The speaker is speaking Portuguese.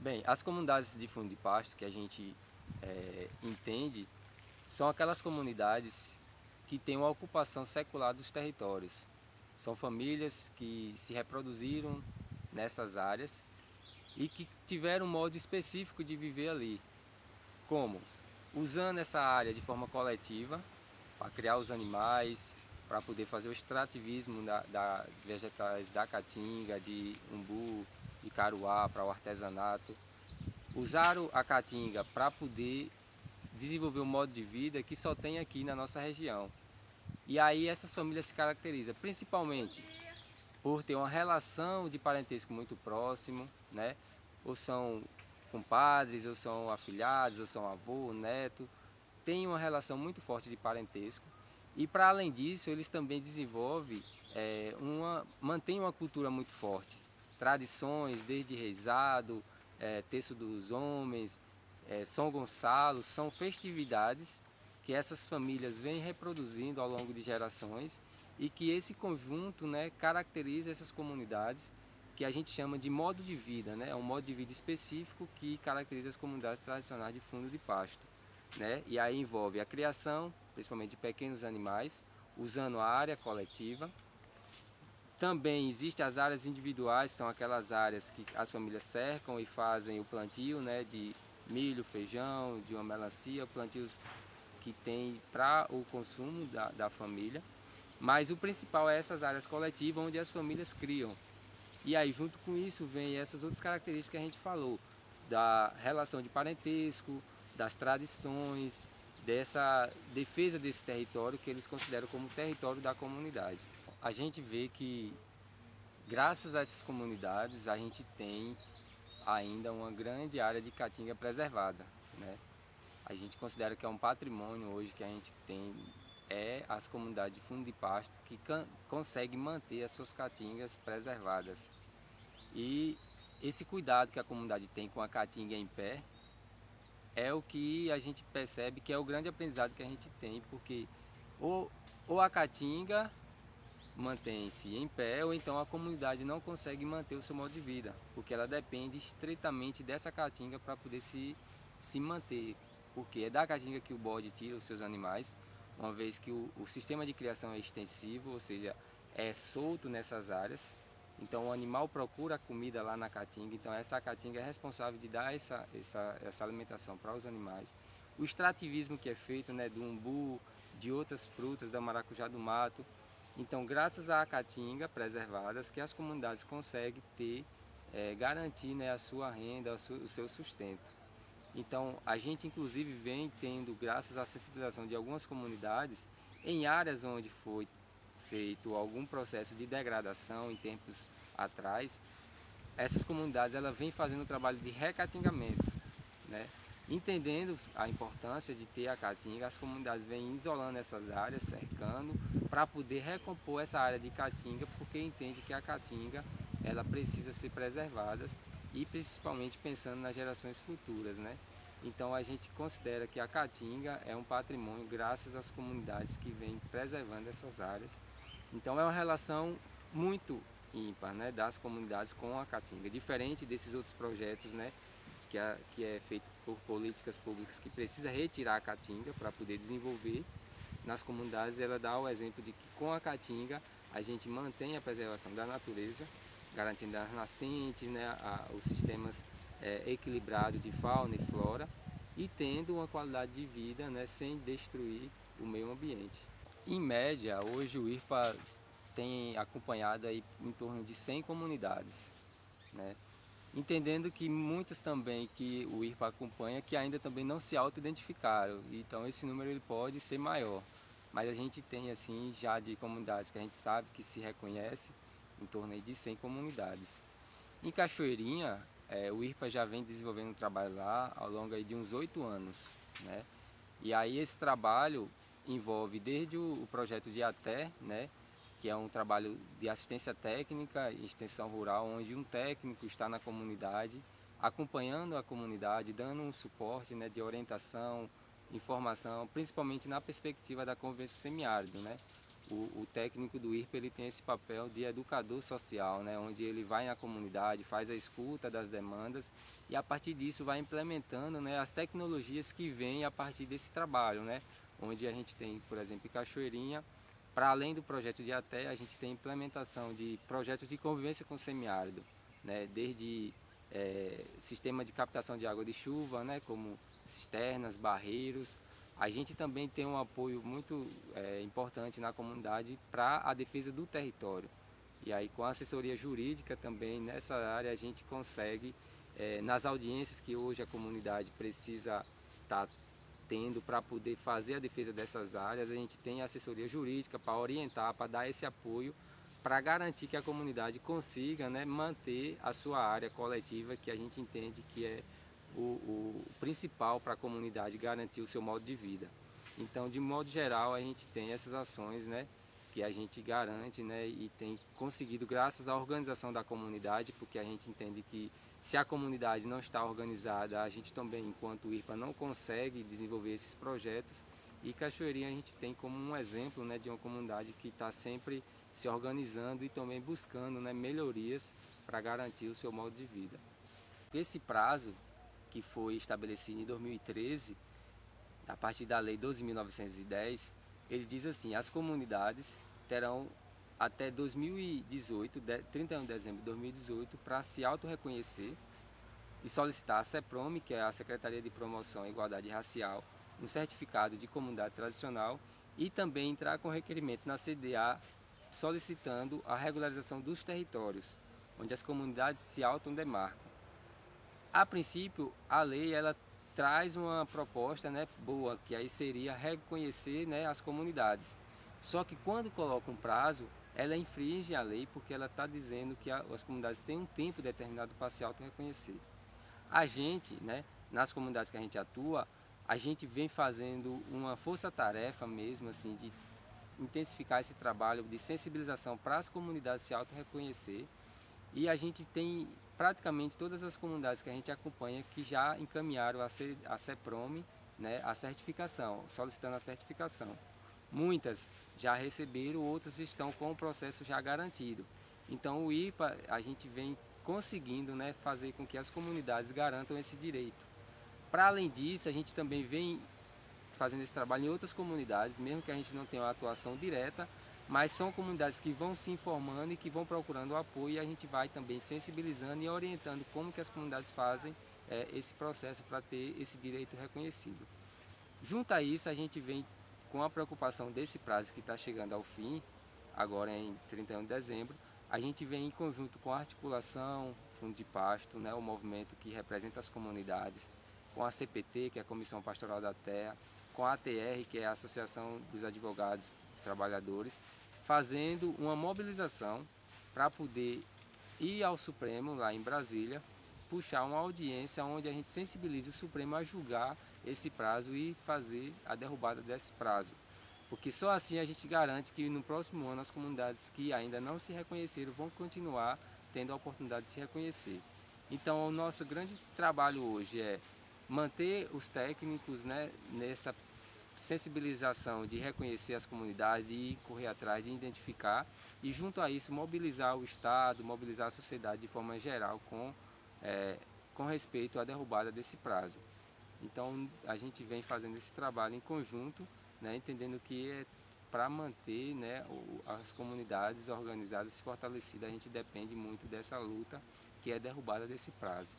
Bem, as comunidades de fundo de pasto que a gente entende são aquelas comunidades que têm uma ocupação secular dos territórios. São famílias que se reproduziram nessas áreas e que tiveram um modo específico de viver ali. Como? Usando essa área de forma coletiva para criar os animais, para poder fazer o extrativismo da vegetais da caatinga, de umbu, de caruá para o artesanato. Usaram a caatinga para poder desenvolver um modo de vida que só tem aqui na nossa região. E aí essas famílias se caracterizam principalmente por ter uma relação de parentesco muito próximo, né? Ou são compadres, ou são afilhados, ou são avô, neto, tem uma relação muito forte de parentesco. E para além disso, eles também desenvolvem, mantêm uma cultura muito forte. Tradições, desde rezado, terço dos homens, São Gonçalo, são festividades que essas famílias vêm reproduzindo ao longo de gerações e que esse conjunto, né, caracteriza essas comunidades que a gente chama de modo de vida, né? É um modo de vida específico que caracteriza as comunidades tradicionais de fundo de pasto, né? E aí envolve a criação, principalmente de pequenos animais, usando a área coletiva. Também existem as áreas individuais, são aquelas áreas que as famílias cercam e fazem o plantio, né, de milho, feijão, de uma melancia, plantios que tem para o consumo da família. Mas o principal é essas áreas coletivas onde as famílias criam. E aí junto com isso vem essas outras características que a gente falou, da relação de parentesco, das tradições, dessa defesa desse território que eles consideram como território da comunidade. A gente vê que graças a essas comunidades a gente tem ainda uma grande área de caatinga preservada, né? A gente considera que é um patrimônio hoje que a gente tem, as comunidades de fundo de pasto que conseguem manter as suas caatingas preservadas. E esse cuidado que a comunidade tem com a caatinga em pé é o que a gente percebe que é o grande aprendizado que a gente tem, porque ou a caatinga mantém-se em pé, ou então a comunidade não consegue manter o seu modo de vida, porque ela depende estritamente dessa caatinga para poder se manter, porque é da caatinga que o bode tira os seus animais, uma vez que o sistema de criação é extensivo, ou seja, é solto nessas áreas, então o animal procura comida lá na caatinga, então essa caatinga é responsável de dar essa alimentação para os animais. O extrativismo que é feito, né, do umbu, de outras frutas, da maracujá do mato. Então, graças à caatinga preservadas, que as comunidades conseguem ter, garantir, né, a sua renda, o seu sustento. Então, a gente inclusive vem tendo, graças à sensibilização de algumas comunidades, em áreas onde foi feito algum processo de degradação em tempos atrás, essas comunidades ela vem fazendo um trabalho de recatingamento, né? Entendendo a importância de ter a caatinga, as comunidades vêm isolando essas áreas, cercando, para poder recompor essa área de caatinga, porque entende que a caatinga ela precisa ser preservada e principalmente pensando nas gerações futuras, né? Então a gente considera que a caatinga é um patrimônio graças às comunidades que vêm preservando essas áreas. Então é uma relação muito ímpar, né, das comunidades com a caatinga, diferente desses outros projetos, né, que é feito por políticas públicas que precisa retirar a caatinga para poder desenvolver. Nas comunidades ela dá o exemplo de que com a caatinga a gente mantém a preservação da natureza, garantindo as nascentes, né, os sistemas equilibrados de fauna e flora e tendo uma qualidade de vida, né, sem destruir o meio ambiente. Em média, hoje o IRPA tem acompanhado aí em torno de 100 comunidades, né? Entendendo que muitas também que o IRPA acompanha que ainda também não se auto-identificaram, então esse número ele pode ser maior, mas a gente tem assim já de comunidades que a gente sabe que se reconhece em torno aí de 100 comunidades. Em Cachoeirinha, o IRPA já vem desenvolvendo um trabalho lá ao longo aí de uns 8 anos, né? E aí esse trabalho envolve desde o projeto de ATE, né, que é um trabalho de assistência técnica e extensão rural, onde um técnico está na comunidade, acompanhando a comunidade, dando um suporte, né, de orientação, informação, principalmente na perspectiva da convivência semiárido, né? O técnico do IRPA ele tem esse papel de educador social, né? Onde ele vai na comunidade, faz a escuta das demandas e a partir disso vai implementando, né, as tecnologias que vêm a partir desse trabalho, né? Onde a gente tem, por exemplo, em Cachoeirinha, para além do projeto de ATE, a gente tem implementação de projetos de convivência com o semiárido, né? Desde sistema de captação de água de chuva, né? Como cisternas, barreiros. A gente também tem um apoio muito importante na comunidade para a defesa do território. E aí com a assessoria jurídica também nessa área a gente consegue, nas audiências que hoje a comunidade precisa estar tendo para poder fazer a defesa dessas áreas, a gente tem assessoria jurídica para orientar, para dar esse apoio, para garantir que a comunidade consiga, né, manter a sua área coletiva, que a gente entende que é o principal para a comunidade garantir o seu modo de vida. Então, de modo geral, a gente tem essas ações, né, que a gente garante, né, e tem conseguido graças à organização da comunidade, porque a gente entende que se a comunidade não está organizada, a gente também, enquanto IRPA, não consegue desenvolver esses projetos. E Cachoeirinha a gente tem como um exemplo, né, de uma comunidade que está sempre se organizando e também buscando, né, melhorias para garantir o seu modo de vida. Esse prazo que foi estabelecido em 2013, a partir da Lei 12.910, ele diz assim: as comunidades terão até 2018, 31 de dezembro de 2018, para se autorreconhecer e solicitar a CEPROM, que é a Secretaria de Promoção à Igualdade Racial, um certificado de comunidade tradicional e também entrar com requerimento na CDA solicitando a regularização dos territórios, onde as comunidades se autodemarcam. A princípio, a lei ela traz uma proposta, né, boa, que aí seria reconhecer, né, as comunidades. Só que quando coloca um prazo, ela infringe a lei porque ela está dizendo que as comunidades têm um tempo determinado para se auto-reconhecer. A gente, né, nas comunidades que a gente atua, a gente vem fazendo uma força-tarefa mesmo, assim, de intensificar esse trabalho de sensibilização para as comunidades se auto-reconhecer. E a gente tem praticamente todas as comunidades que a gente acompanha que já encaminharam a CEPROM, né, a certificação, solicitando a certificação. Muitas já receberam, outras estão com o processo já garantido. Então o IRPA, a gente vem conseguindo, né, fazer com que as comunidades garantam esse direito. Para além disso, a gente também vem fazendo esse trabalho em outras comunidades, mesmo que a gente não tenha uma atuação direta, mas são comunidades que vão se informando e que vão procurando apoio e a gente vai também sensibilizando e orientando como que as comunidades fazem esse processo para ter esse direito reconhecido. Junto a isso, a gente vem com a preocupação desse prazo que está chegando ao fim, agora em 31 de dezembro, a gente vem em conjunto com a articulação, Fundo de Pasto, né, o movimento que representa as comunidades, com a CPT, que é a Comissão Pastoral da Terra, com a ATR, que é a Associação dos Advogados dos Trabalhadores, fazendo uma mobilização para poder ir ao Supremo, lá em Brasília, puxar uma audiência onde a gente sensibilize o Supremo a julgar esse prazo e fazer a derrubada desse prazo. Porque só assim a gente garante que no próximo ano as comunidades que ainda não se reconheceram vão continuar tendo a oportunidade de se reconhecer. Então o nosso grande trabalho hoje é manter os técnicos, né, nessa sensibilização de reconhecer as comunidades e correr atrás de identificar e junto a isso mobilizar o Estado, mobilizar a sociedade de forma geral com respeito à derrubada desse prazo. Então a gente vem fazendo esse trabalho em conjunto, né, entendendo que é para manter, né, as comunidades organizadas e fortalecidas, a gente depende muito dessa luta que é a derrubada desse prazo.